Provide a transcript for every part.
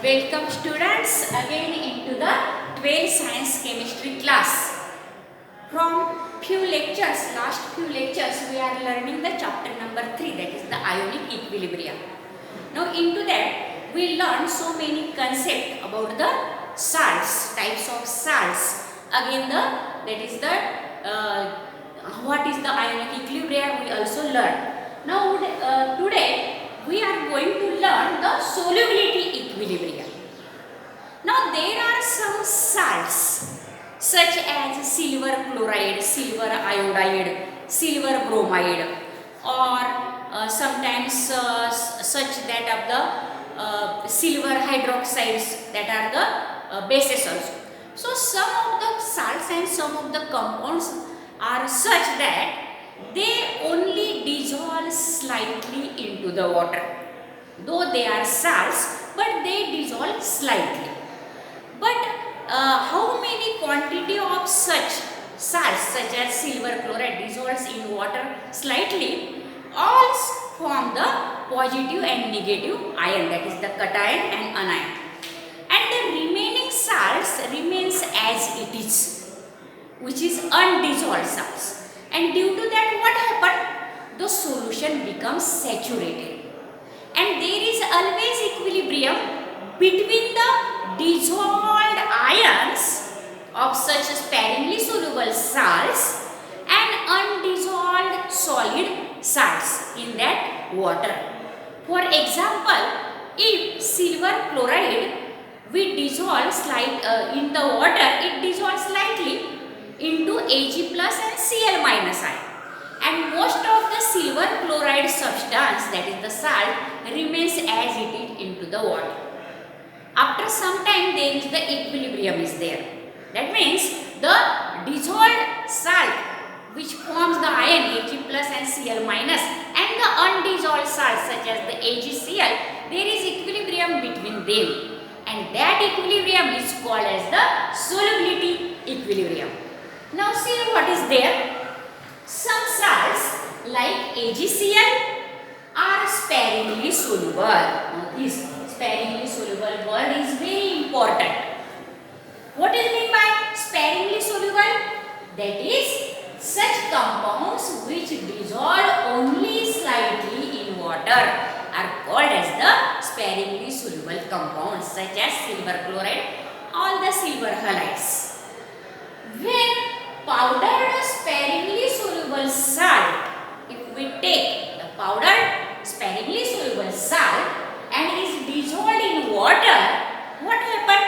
Welcome students again into the 12th science chemistry class. From last few lectures we are learning the chapter number 3, that is the ionic equilibrium. Now into that we learn so many concepts about the salts, types of salts. Again that is the what is the ionic equilibrium we also learn. Now today we are going to learn the solubility equilibrium. Now there are some salts such as silver chloride, silver iodide, silver bromide, or sometimes such that of the silver hydroxides, that are the bases also. So some of the salts and some of the compounds are such that they only dissolve slightly into the water. Though they are salts, but they dissolve slightly. But how many quantity of such salts such as silver chloride dissolves in water slightly, all form the positive and negative ion, that is the cation and anion. And the remaining salts remains as it is, which is undissolved salts. And due to that, what happened? The solution becomes saturated. And there is always equilibrium between the dissolved ions of such sparingly soluble salts and undissolved solid salts in that water. For example, if silver chloride we dissolve in the water, it dissolves slightly into Ag plus and Cl minus ion, and most of the silver chloride substance, that is the salt, remains as it is into the water. After some time there is the equilibrium is there. That means the dissolved salt which forms the ion Ag plus and Cl minus and the undissolved salt such as the AgCl, there is equilibrium between them, and that equilibrium is called as the solubility equilibrium. Now see what is there. Some salts like AgCl are sparingly soluble. Now this sparingly soluble word is very important. What is meant by sparingly soluble? That is such compounds which dissolve only slightly in water are called as the sparingly soluble compounds, such as silver chloride, all the silver halides. When powdered sparingly soluble salt, if we take the powdered sparingly soluble salt and is dissolved in water, what happens?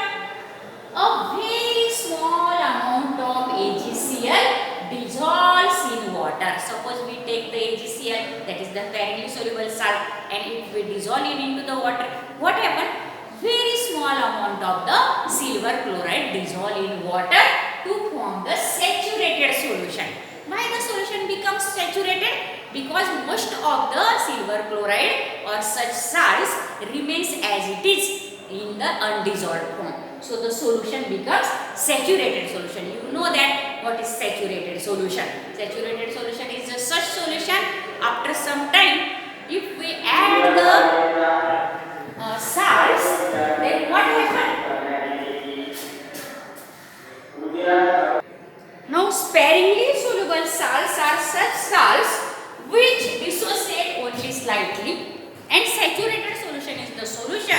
A very small amount of AgCl dissolves in water. Suppose we take the AgCl, that is the sparingly soluble salt, and if we dissolve it into the water, what happens? Very small amount of the silver chloride dissolve in water to form the saturated solution. Why the solution becomes saturated? Because most of the silver chloride or such salts remains as it is in the undissolved form. So the solution becomes saturated solution. You know that what is saturated solution. Saturated solution is a such solution after some time if we add the salts, then what happens? Now sparingly soluble salts are such salts which dissociate only slightly, and saturated solution is the solution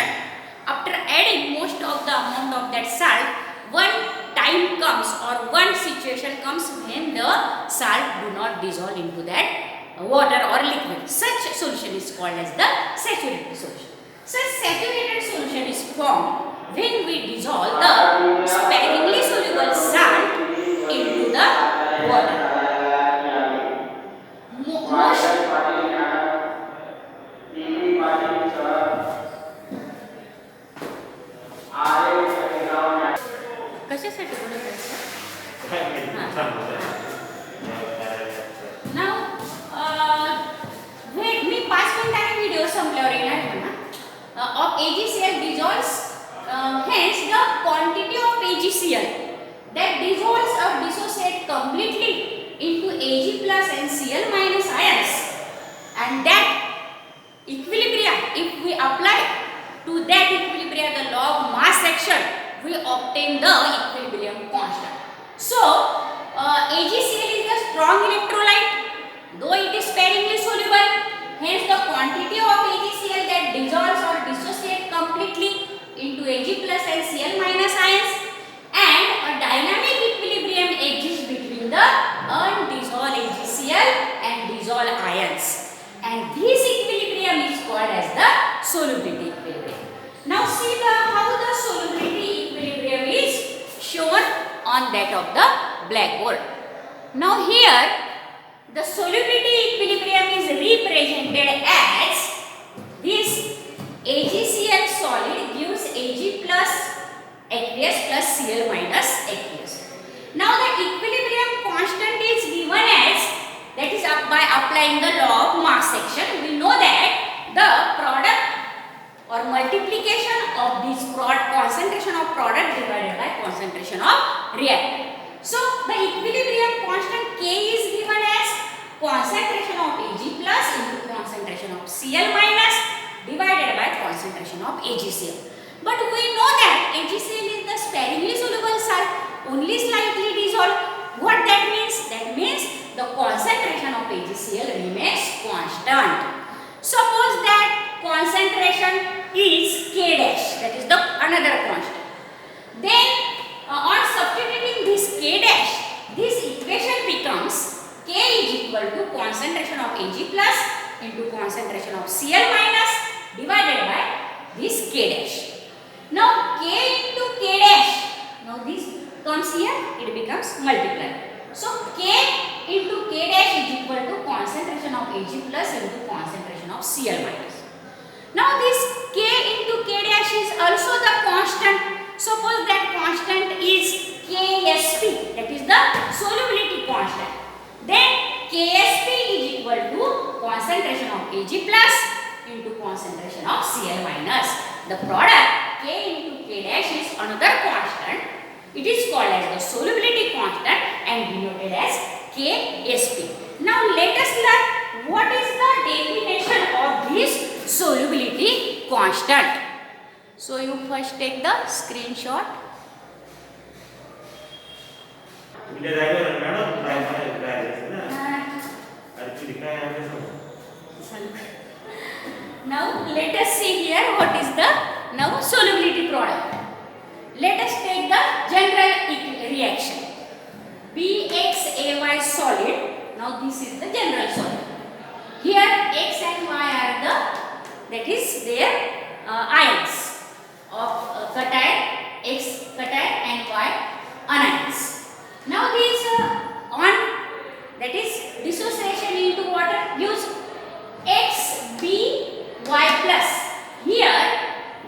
after adding most of the amount of that salt. One time comes or one situation comes when the salt do not dissolve into that water or liquid. Such solution is called as the saturated solution. Such saturated solution is formed when we dissolve the sparingly soluble salt into the water. कशासाठी बोलत आहे? Now wait, मी 5 मिनिटांनी video संपल्यावर येणार आहे ना. Of AgCl dissolves, hence the quantity of AgCl that dissolves or dissociate completely into Ag plus and Cl minus ions, and that equilibrium, if we apply to that equilibrium the law section, we obtain the equilibrium constant. So, AgCl is the strong electrolyte, though it is sparingly soluble. Hence, the quantity of AgCl that dissolves or dissociates completely into Ag plus and Cl minus ions, and a dynamic equilibrium exists between the undissolved AgCl and dissolved ions. And this equilibrium is called as the solubility equilibrium. Now see how the solubility equilibrium is shown on that of the blackboard. Now here the solubility equilibrium is represented as this AgCl solid gives Ag plus aqueous plus Cl minus aqueous. Now the equilibrium constant is given as, that is by applying the law of mass section. We know that the product or multiplication of this concentration of product divided by concentration of reactant. So the equilibrium constant K is given as concentration of Ag plus into concentration of Cl minus divided by concentration of AgCl. But we know that AgCl is the sparingly soluble salt, only slightly dissolved. What that means? That means the concentration of AgCl remains constant. Suppose that concentration is K dash, that is the another constant. Then on substituting this K dash, this equation becomes K is equal to concentration of Ag plus into concentration of Cl minus divided by this K dash. Now K into K dash, now this comes here, it becomes multiplied. So K into K dash is equal to concentration of Ag plus into concentration of Cl minus. Now this K into K dash is also the constant. Suppose that constant is Ksp, that is the solubility constant. Then Ksp is equal to concentration of Ag plus into concentration of Cl minus. The product K into K dash is another constant. It is called as the solubility constant and denoted as Ksp. Now let us learn what is the definition of this solubility constant. So you first take the screenshot. Now let us see here what is the solubility product. Let us take the general reaction. BXAY solid. Now this is the general solid. Here X and Y are that is their ions of cation, X cation and Y anions. Now these that is dissociation into water gives XBY plus. Here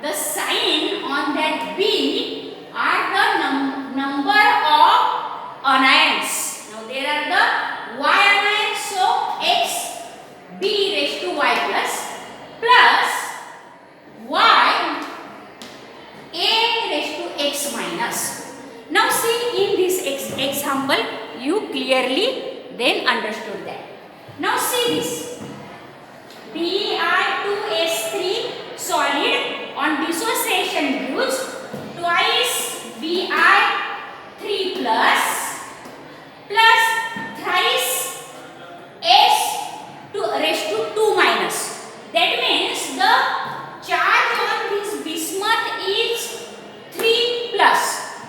the sign on that B are the number of anions. Now there are the Y anions, so X B raised to Y plus Y A raised to X minus. Now see in this example you clearly then understood that. Now see this Bi2S3 solid on dissociation gives twice Bi3 plus thrice S to raised to 2 minus. That means the charge on this bismuth is 3 plus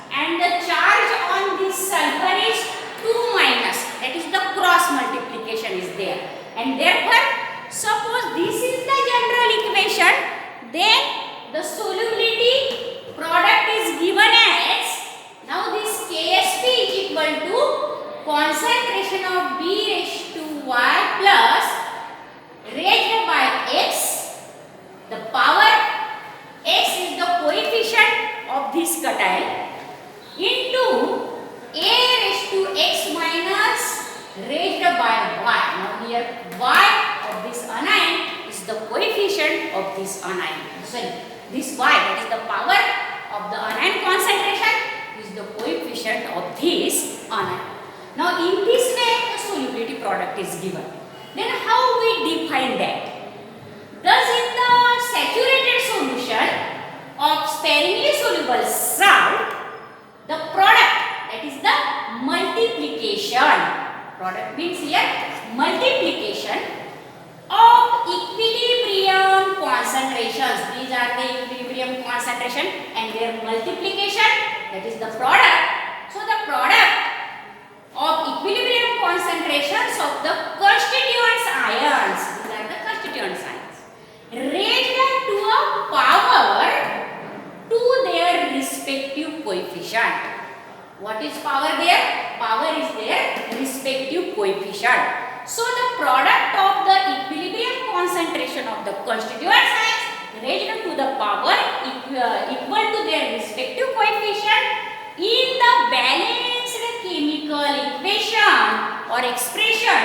and the charge on this sulfur is 2 minus. That is the cross multiplication is there. And therefore, suppose this is the general equation, then the solubility product is given as, now this Ksp is equal to concentration of B raised to Y plus raised by X. The power X is the coefficient of this cation into A raised to X minus raised by Y. Now here Y of this anion is the coefficient of this anion. Sorry, this Y, that is the power of the anion concentration, is the coefficient of this anion. Now in this way the solubility product is given. Then how we define that? Thus in the saturated solution of sparingly soluble is the product. So the product of equilibrium concentrations of the constituents ions, these are the constituents ions, raised to a power to their respective coefficient. What is power there? Power is their respective coefficient. So the product of the equilibrium concentration of the constituent ions raised to the power equal to their respective coefficient in the balanced chemical equation or expression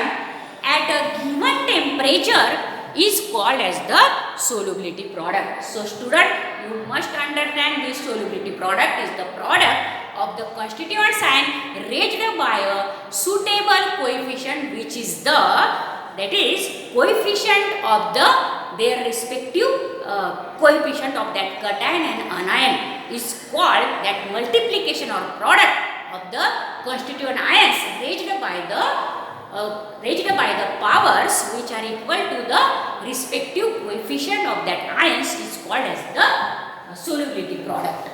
at a given temperature is called as the solubility product. So student, you must understand this solubility product is the product of the constituent ion raised by a suitable coefficient, which is coefficient of their respective coefficient of that cation and anion is called that multiplication or product of the constituent ions raised by the powers which are equal to the respective coefficient of that ions is called as the solubility product,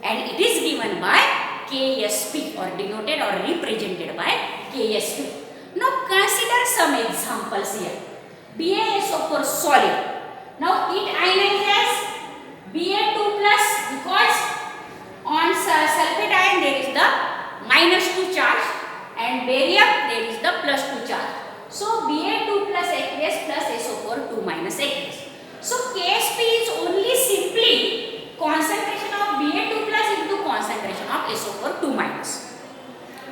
and it is given by Ksp or denoted or represented by Ksp. Now consider some examples here. BaSO4 solid. Now it ionizes Ba2 plus because on sulfate ion there is the -2 charge and barium there is the +2 charge. So Ba2 plus aqueous plus SO4 2 minus aqueous. So Ksp is only simply concentration of Ba2 plus into concentration of SO4 2 minus.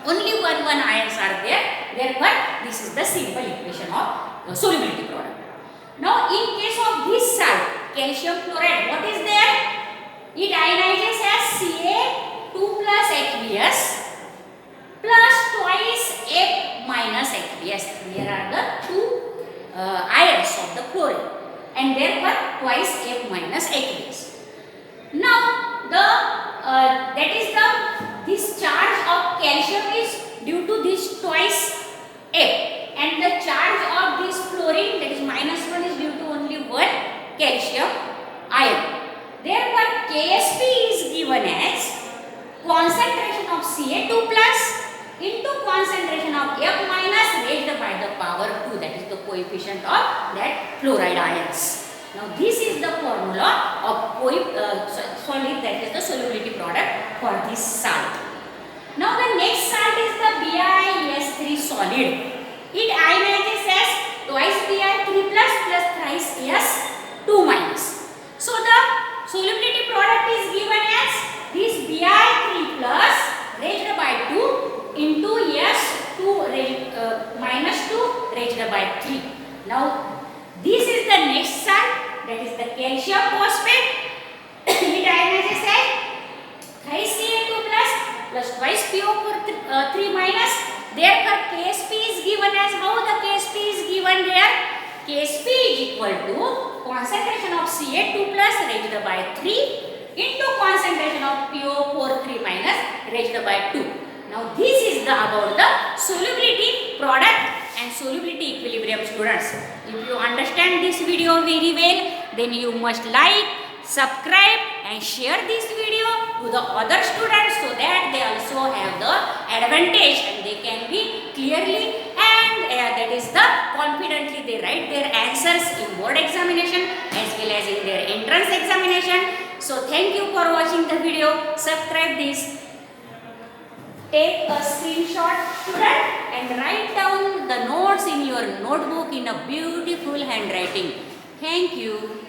Only one ions are there. Therefore, this is the simple equation of solubility product. Now, in case of this side, calcium chloride, what is there? It ionizes as Ca2 plus aqueous plus twice F minus aqueous. Here are the two ions of the chlorine, and therefore twice F minus aqueous. Now, this charge of calcium is due to this twice F, and the charge of this fluorine, that is -1, is due to only one calcium ion. Therefore, Ksp is given as concentration of Ca2 plus into concentration of F minus raised by the power 2, that is the coefficient of that fluoride ions. Now this is the formula of solid, that is the solubility product for this salt. Now the next salt is the BiS3 solid. It ionizes as twice Bi3 plus thrice S2 minus. So the solubility product is given as this Bi3 plus raised by 2 into S2 minus 2 raised by 3. Now this is the next salt, that is the calcium phosphate. It ionizes as thrice Ca2 plus twice PO4 3 minus. Therefore, Ksp is given as, how the Ksp is given there? Ksp is equal to concentration of Ca2 plus raised by 3 into concentration of PO4 3 minus raised by 2. Now this is about the solubility product and solubility equilibrium, students. If you understand this video very well, then you must like, subscribe and share this video to the other students so that they also have the advantage and they can be clearly and that is the confidently they write their answers in board examination as well as in their entrance examination. So thank you for watching the video. Subscribe this. Take a screenshot, student, and write down the notes in your notebook in a beautiful handwriting. Thank you.